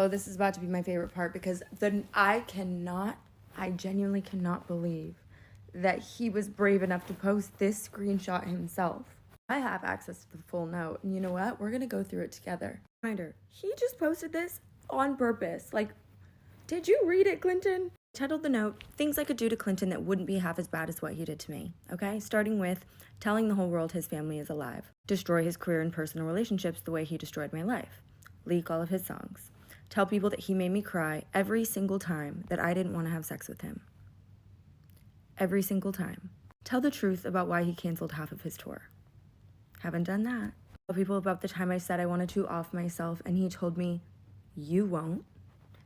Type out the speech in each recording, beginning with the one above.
this is about to be my favorite part because I genuinely cannot believe that he was brave enough to post this screenshot himself. I have access to the full note, and you know what? We're gonna go through it together. Reminder, he just posted this on purpose. Like, did you read it, Clinton? Titled the note, things I could do to Clinton that wouldn't be half as bad as what he did to me, okay? Starting with telling the whole world his family is alive, destroy his career and personal relationships the way he destroyed my life, leak all of his songs, tell people that he made me cry every single time that I didn't want to have sex with him. Every single time. Tell the truth about why he canceled half of his tour. Haven't done that. Tell people about the time I said I wanted to off myself and he told me, you won't,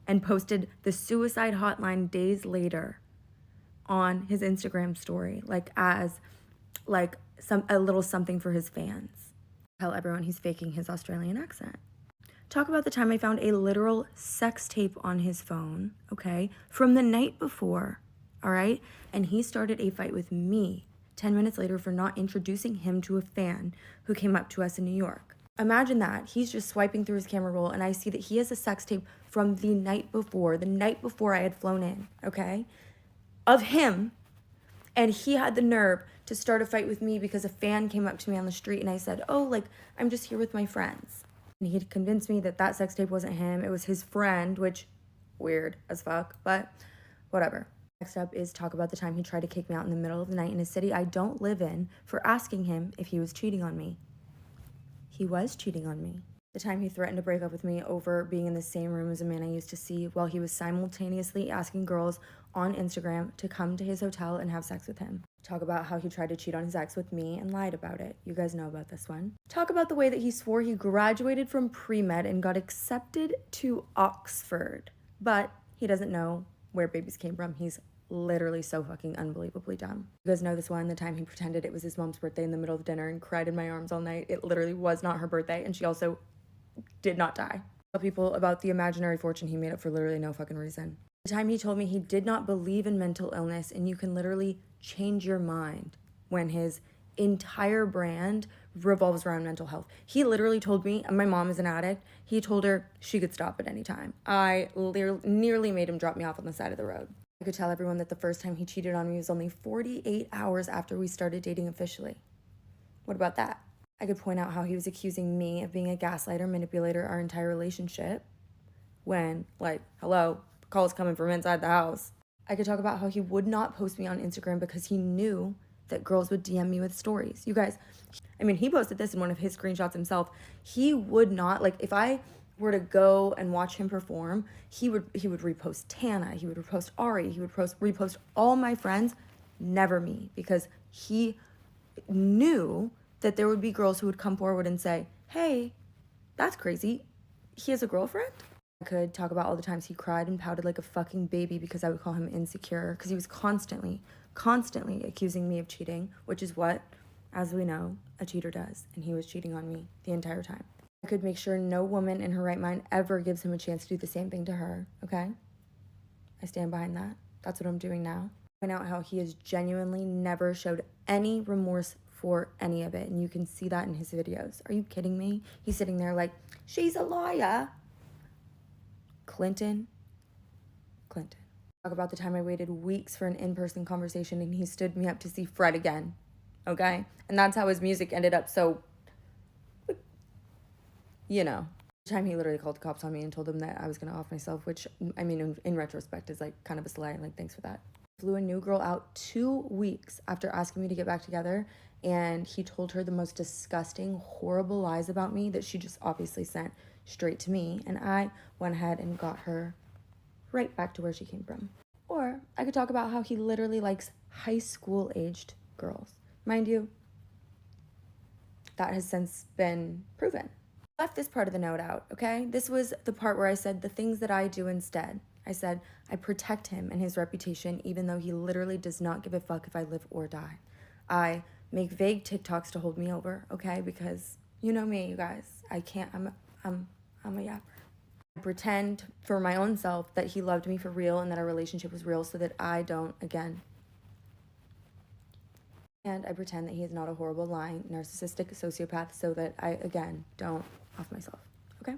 and posted the suicide hotline days later on his Instagram story, as a little something for his fans. Tell everyone he's faking his Australian accent. Talk about the time I found a literal sex tape on his phone, okay, from the night before, all right? And he started a fight with me 10 minutes later for not introducing him to a fan who came up to us in New York. Imagine that. He's just swiping through his camera roll and I see that he has a sex tape from the night before I had flown in, okay, of him. And he had the nerve to start a fight with me because a fan came up to me on the street and I said, oh, I'm just here with my friends. And he had convinced me that that sex tape wasn't him. It was his friend, which, weird as fuck, but whatever. Next up is talk about the time he tried to kick me out in the middle of the night in a city I don't live in for asking him if he was cheating on me. He was cheating on me. The time he threatened to break up with me over being in the same room as a man I used to see while he was simultaneously asking girls on Instagram to come to his hotel and have sex with him. Talk about how he tried to cheat on his ex with me and lied about it. You guys know about this one. Talk about the way that he swore he graduated from pre-med and got accepted to Oxford, but he doesn't know where babies came from. He's literally so fucking unbelievably dumb. You guys know this one, the time he pretended it was his mom's birthday in the middle of dinner and cried in my arms all night. It literally was not her birthday, and she also did not die. Tell people about the imaginary fortune he made up for literally no fucking reason. The time he told me he did not believe in mental illness and you can literally change your mind when his entire brand revolves around mental health. He literally told me, my mom is an addict, he told her she could stop at any time. I nearly made him drop me off on the side of the road. I could tell everyone that the first time he cheated on me was only 48 hours after we started dating officially. What about that? I could point out how he was accusing me of being a gaslighter, manipulator our entire relationship when, hello, calls coming from inside the house. I could talk about how he would not post me on Instagram because he knew that girls would DM me with stories. You guys, he posted this in one of his screenshots himself. He would not, if I were to go and watch him perform, he would repost Tana, he would repost Ari, he would repost all my friends, never me, because he knew that there would be girls who would come forward and say, hey, that's crazy, he has a girlfriend? I could talk about all the times he cried and pouted like a fucking baby because I would call him insecure, because he was constantly accusing me of cheating, which is what, as we know, a cheater does, and he was cheating on me the entire time. I could make sure no woman in her right mind ever gives him a chance to do the same thing to her, okay? I stand behind that. That's what I'm doing now. Point out how he has genuinely never showed any remorse for any of it, and you can see that in his videos. Are you kidding me? He's sitting there like, she's a liar. Clinton. Talk about the time I waited weeks for an in-person conversation and he stood me up to see Fred again, okay? And that's how his music ended up so, you know. The time he literally called the cops on me and told them that I was gonna off myself, which, in retrospect is kind of a slay, thanks for that. Flew a new girl out 2 weeks after asking me to get back together, and he told her the most disgusting, horrible lies about me that she just obviously sent straight to me, and I went ahead and got her right back to where she came from. Or I could talk about how he literally likes high school aged girls. Mind you, that has since been proven. I left this part of the note out, okay? This was the part where I said the things that I do instead. I said I protect him and his reputation even though he literally does not give a fuck if I live or die. I make vague TikToks to hold me over, okay? Because you know me, you guys. I can't, I'm a yapper. I pretend for my own self that he loved me for real and that our relationship was real so that I don't again. And I pretend that he is not a horrible, lying, narcissistic sociopath so that I, again, don't off myself, okay?